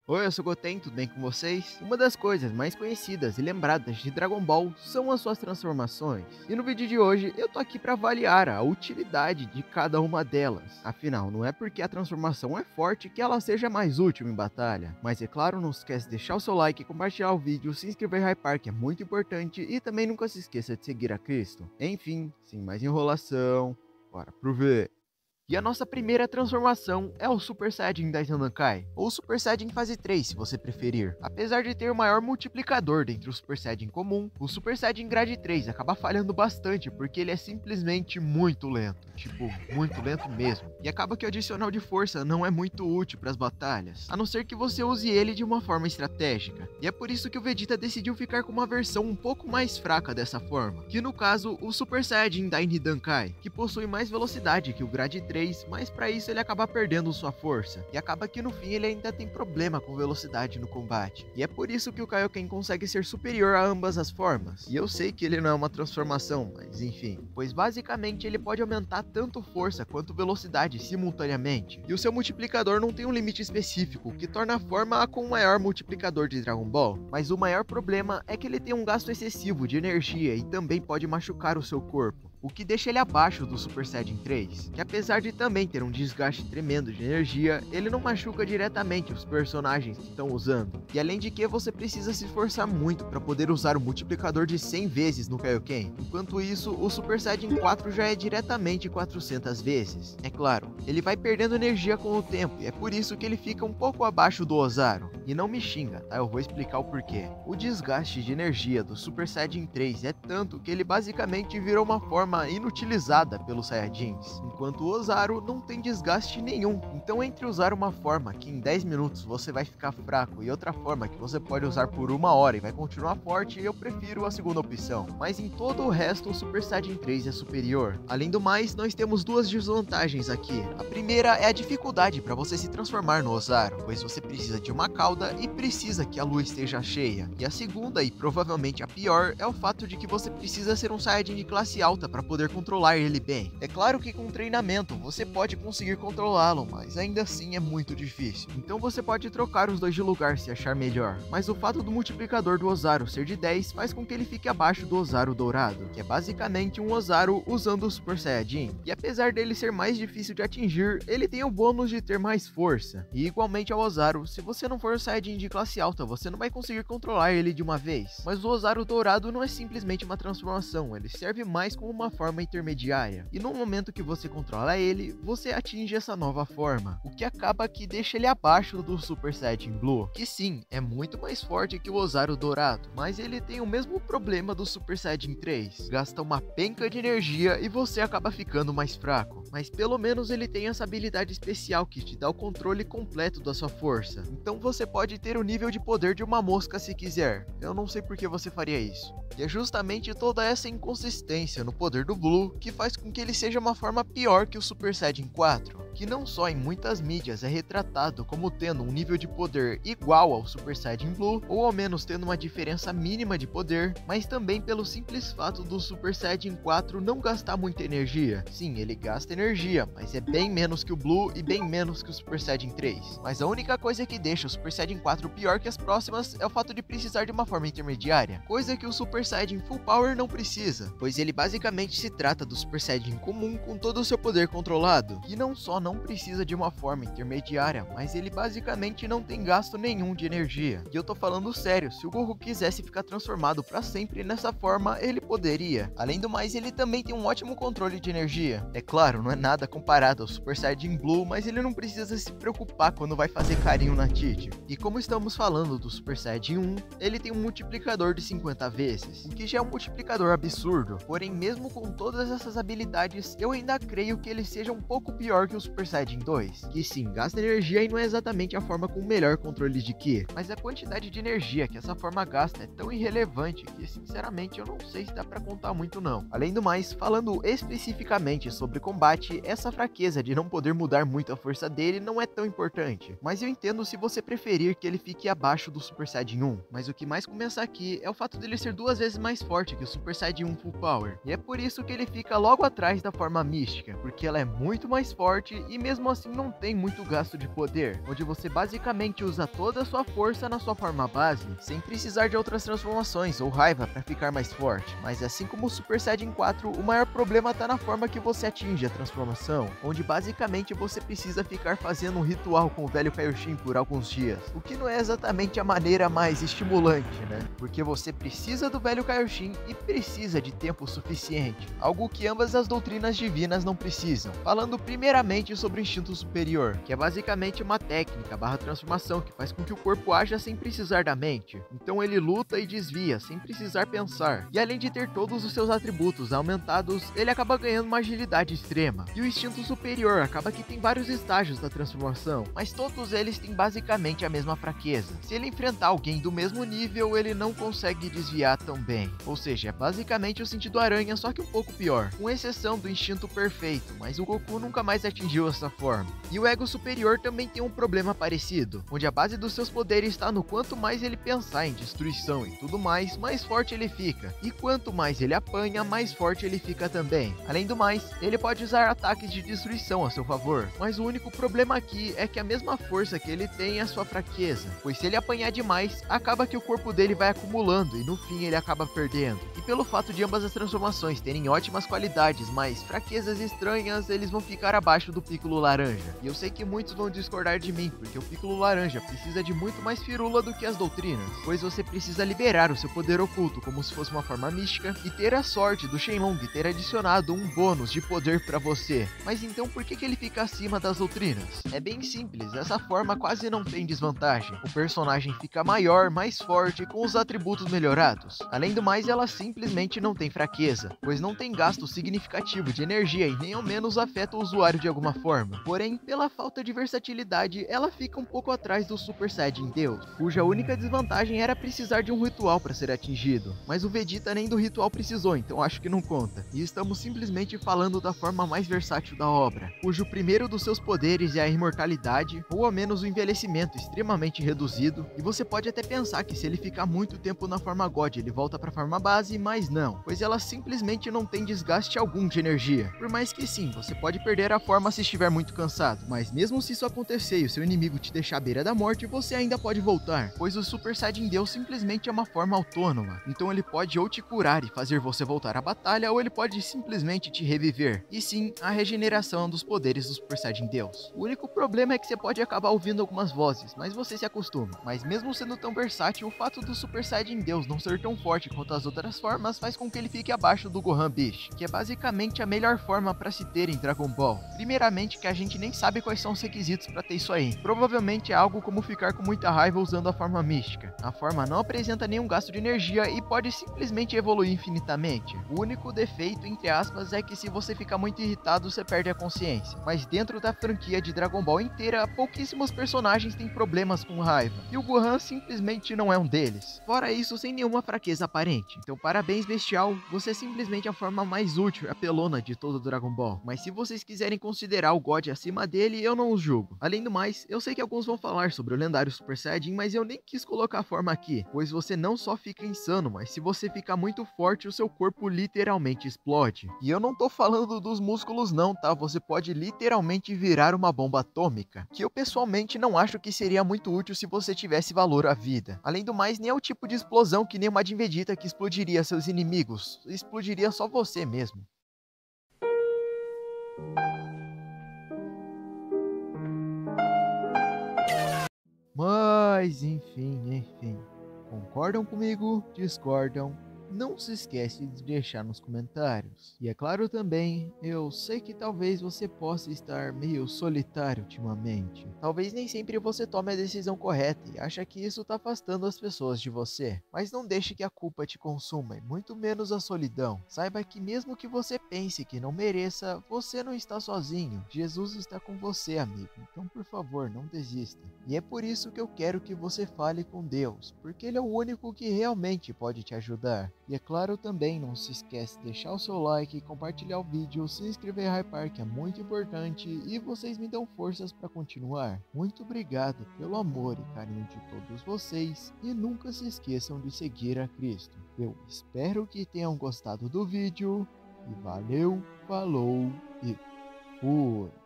Oi, eu sou o Goten, tudo bem com vocês? Uma das coisas mais conhecidas e lembradas de Dragon Ball são as suas transformações. E no vídeo de hoje eu tô aqui para avaliar a utilidade de cada uma delas. Afinal, não é porque a transformação é forte que ela seja mais útil em batalha. Mas é claro, não esquece de deixar o seu like, compartilhar o vídeo, se inscrever e hypar, que é muito importante, e também nunca se esqueça de seguir a Cristo. Enfim, sem mais enrolação, bora pro vídeo. E a nossa primeira transformação é o Super Saiyajin da Zanankai, ou Super Saiyajin fase 3 se você preferir. Apesar de ter o maior multiplicador dentre o Super Saiyajin comum, o Super Saiyajin Grade 3 acaba falhando bastante porque ele é simplesmente muito lento, tipo, muito lento mesmo. E acaba que o adicional de força não é muito útil para as batalhas, a não ser que você use ele de uma forma estratégica. E é por isso que o Vegeta decidiu ficar com uma versão um pouco mais fraca dessa forma, que no caso o Super Saiyajin da Dankai, que possui mais velocidade que o Grade 3, mas para isso ele acaba perdendo sua força, e acaba que no fim ele ainda tem problema com velocidade no combate. E é por isso que o Kaioken consegue ser superior a ambas as formas. E eu sei que ele não é uma transformação, mas enfim, pois basicamente ele pode aumentar tanto força quanto velocidade simultaneamente, e o seu multiplicador não tem um limite específico, que torna a forma a com o maior multiplicador de Dragon Ball. Mas o maior problema é que ele tem um gasto excessivo de energia e também pode machucar o seu corpo, o que deixa ele abaixo do Super Saiyajin 3, que apesar de também ter um desgaste tremendo de energia, ele não machuca diretamente os personagens que estão usando. E além de que você precisa se esforçar muito para poder usar o multiplicador de 100 vezes no Kaioken, enquanto isso o Super Saiyajin 4 já é diretamente 400 vezes. É claro, ele vai perdendo energia com o tempo e é por isso que ele fica um pouco abaixo do Ozaru. E não me xinga, tá? Eu vou explicar o porquê. O desgaste de energia do Super Saiyajin 3 é tanto que ele basicamente virou uma forma inutilizada pelos Saiyajins, enquanto o Ozaru não tem desgaste nenhum. Então entre usar uma forma que em 10 minutos você vai ficar fraco e outra forma que você pode usar por 1 hora e vai continuar forte, eu prefiro a segunda opção. Mas em todo o resto o Super Saiyajin 3 é superior. Além do mais, nós temos duas desvantagens aqui. A primeira é a dificuldade para você se transformar no Ozaru, pois você precisa de uma cauda e precisa que a lua esteja cheia. E a segunda, e provavelmente a pior, é o fato de que você precisa ser um Saiyajin de classe alta para poder controlar ele bem. É claro que com treinamento você pode conseguir controlá-lo, mas ainda assim é muito difícil. Então você pode trocar os dois de lugar se achar melhor, mas o fato do multiplicador do Ozaru ser de 10 faz com que ele fique abaixo do Ozaru dourado, que é basicamente um Ozaru usando o Super Saiyajin. E apesar dele ser mais difícil de atingir, ele tem o bônus de ter mais força. E igualmente ao Ozaru, se você não for um Saiyajin de classe alta, você não vai conseguir controlar ele de uma vez. Mas o Ozaru dourado não é simplesmente uma transformação, ele serve mais como uma forma intermediária, e no momento que você controla ele, você atinge essa nova forma, o que acaba que deixa ele abaixo do Super Saiyajin Blue, que sim, é muito mais forte que o Ozaru dourado, mas ele tem o mesmo problema do Super Saiyajin 3, gasta uma penca de energia e você acaba ficando mais fraco, mas pelo menos ele tem essa habilidade especial que te dá o controle completo da sua força, então você pode ter o nível de poder de uma mosca se quiser. Eu não sei por que você faria isso. E é justamente toda essa inconsistência no poder do Blue que faz com que ele seja uma forma pior que o Super Saiyajin 4, que não só em muitas mídias é retratado como tendo um nível de poder igual ao Super Saiyajin Blue, ou ao menos tendo uma diferença mínima de poder, mas também pelo simples fato do Super Saiyajin 4 não gastar muita energia. Sim, ele gasta energia, mas é bem menos que o Blue e bem menos que o Super Saiyajin 3. Mas a única coisa que deixa o Super Saiyajin 4 pior que as próximas é o fato de precisar de uma forma intermediária, coisa que o Super Saiyajin Full Power não precisa, pois ele basicamente se trata do Super Saiyajin comum com todo o seu poder controlado, e não só não precisa de uma forma intermediária, mas ele basicamente não tem gasto nenhum de energia. E eu tô falando sério, se o Goku quisesse ficar transformado para sempre nessa forma, ele poderia. Além do mais, ele também tem um ótimo controle de energia. É claro, não é nada comparado ao Super Saiyajin Blue, mas ele não precisa se preocupar quando vai fazer carinho na Tite. E como estamos falando do Super Saiyajin 1, ele tem um multiplicador de 50 vezes, o que já é um multiplicador absurdo. Porém, mesmo com todas essas habilidades, eu ainda creio que ele seja um pouco pior que o Super Saiyajin 2, que sim, gasta energia e não é exatamente a forma com o melhor controle de Ki, mas a quantidade de energia que essa forma gasta é tão irrelevante que sinceramente eu não sei se dá pra contar muito não. Além do mais, falando especificamente sobre combate, essa fraqueza de não poder mudar muito a força dele não é tão importante, mas eu entendo se você preferir que ele fique abaixo do Super Saiyajin 1, mas o que mais começa aqui é o fato dele ser 2 vezes mais forte que o Super Saiyajin 1 Full Power, e é por isso que ele fica logo atrás da forma mística, porque ela é muito mais forte e mesmo assim não tem muito gasto de poder, onde você basicamente usa toda a sua força na sua forma base, sem precisar de outras transformações ou raiva para ficar mais forte. Mas assim como o Super Saiyajin 4, o maior problema tá na forma que você atinge a transformação, onde basicamente você precisa ficar fazendo um ritual com o velho Kaioshin por alguns dias, o que não é exatamente a maneira mais estimulante, né? Porque você precisa do velho Kaioshin e precisa de tempo suficiente, algo que ambas as doutrinas divinas não precisam. Falando primeiramente sobre o instinto superior, que é basicamente uma técnica barra transformação que faz com que o corpo haja sem precisar da mente. Então ele luta e desvia sem precisar pensar. E além de ter todos os seus atributos aumentados, ele acaba ganhando uma agilidade extrema. E o instinto superior acaba que tem vários estágios da transformação, mas todos eles têm basicamente a mesma fraqueza. Se ele enfrentar alguém do mesmo nível, ele não consegue desviar tão bem. Ou seja, é basicamente o sentido aranha, só que um pouco pior, com exceção do instinto perfeito, mas o Goku nunca mais atingiu essa forma. E o ego superior também tem um problema parecido, onde a base dos seus poderes está no quanto mais ele pensar em destruição e tudo mais forte ele fica. E quanto mais ele apanha, mais forte ele fica também. Além do mais, ele pode usar ataques de destruição a seu favor, mas o único problema aqui é que a mesma força que ele tem é a sua fraqueza, pois se ele apanhar demais, acaba que o corpo dele vai acumulando e no fim ele acaba perdendo. E pelo fato de ambas as transformações terem ótimas qualidades, mas fraquezas estranhas, eles vão ficar abaixo do Piccolo Laranja. E eu sei que muitos vão discordar de mim, porque o Piccolo Laranja precisa de muito mais firula do que as doutrinas, pois você precisa liberar o seu poder oculto como se fosse uma forma mística e ter a sorte do Shenlong ter adicionado um bônus de poder para você. Mas então por que ele fica acima das doutrinas? É bem simples, essa forma quase não tem desvantagem. O personagem fica maior, mais forte, com os atributos melhorados. Além do mais, ela simplesmente não tem fraqueza, pois não tem gasto significativo de energia e nem ao menos afeta o usuário de alguma forma. Porém, pela falta de versatilidade, ela fica um pouco atrás do Super Saiyajin Deus, cuja única desvantagem era precisar de um ritual para ser atingido. Mas o Vegeta nem do ritual precisou, então acho que não conta. E estamos simplesmente falando da forma mais versátil da obra, cujo primeiro dos seus poderes é a imortalidade, ou ao menos o envelhecimento extremamente reduzido, e você pode até pensar que se ele ficar muito tempo na forma God, ele volta para a forma base, mas não, pois ela simplesmente não tem desgaste algum de energia. Por mais que sim, você pode perder a forma se estiver muito cansado, mas mesmo se isso acontecer e o seu inimigo te deixar à beira da morte, você ainda pode voltar, pois o Super Saiyajin Deus simplesmente é uma forma autônoma, então ele pode ou te curar e fazer você voltar à batalha, ou ele pode simplesmente te reviver. E sim, a regeneração dos poderes do Super Saiyajin Deus. O único problema é que você pode acabar ouvindo algumas vozes, mas você se acostuma. Mas mesmo sendo tão versátil, o fato do Super Saiyajin Deus não ser tão forte quanto as outras formas faz com que ele fique abaixo do Gohan Beast, que é basicamente a melhor forma para se ter em Dragon Ball. Primeiramente que a gente nem sabe quais são os requisitos para ter isso aí. Provavelmente é algo como ficar com muita raiva usando a forma mística. A forma não apresenta nenhum gasto de energia e pode simplesmente evoluir infinitamente. O único defeito, entre aspas, é que se você ficar muito irritado, você perde a consciência. Mas dentro da franquia de Dragon Ball inteira, pouquíssimos personagens têm problemas com raiva, e o Gohan simplesmente não é um deles. Fora isso, sem nenhuma fraqueza aparente. Então parabéns, Bestial, você é simplesmente a forma mais útil e apelona de todo o Dragon Ball. Mas se vocês quiserem considerar o God acima dele, eu não os julgo. Além do mais, eu sei que alguns vão falar sobre o lendário Super Saiyajin, mas eu nem quis colocar a forma aqui, pois você não só fica insano, mas se você ficar muito forte, o seu corpo literalmente explode. E eu não tô falando dos músculos não, tá? Você pode literalmente virar uma bomba atômica, que eu pessoalmente não acho que seria muito útil se você tivesse valor à vida. Além do mais, nem é o tipo de explosão que nem o Majin Vegeta que explodiria seus inimigos, explodiria só você mesmo. Mas enfim. Concordam comigo? Discordam? Não se esquece de deixar nos comentários. E é claro também, eu sei que talvez você possa estar meio solitário ultimamente. Talvez nem sempre você tome a decisão correta e acha que isso está afastando as pessoas de você. Mas não deixe que a culpa te consuma, e muito menos a solidão. Saiba que mesmo que você pense que não mereça, você não está sozinho. Jesus está com você, amigo. Então, por favor, não desista. E é por isso que eu quero que você fale com Deus, porque Ele é o único que realmente pode te ajudar. E é claro também, não se esquece de deixar o seu like, compartilhar o vídeo, se inscrever em Hypar, que é muito importante, e vocês me dão forças para continuar. Muito obrigado pelo amor e carinho de todos vocês, e nunca se esqueçam de seguir a Cristo. Eu espero que tenham gostado do vídeo, e valeu, falou e fui!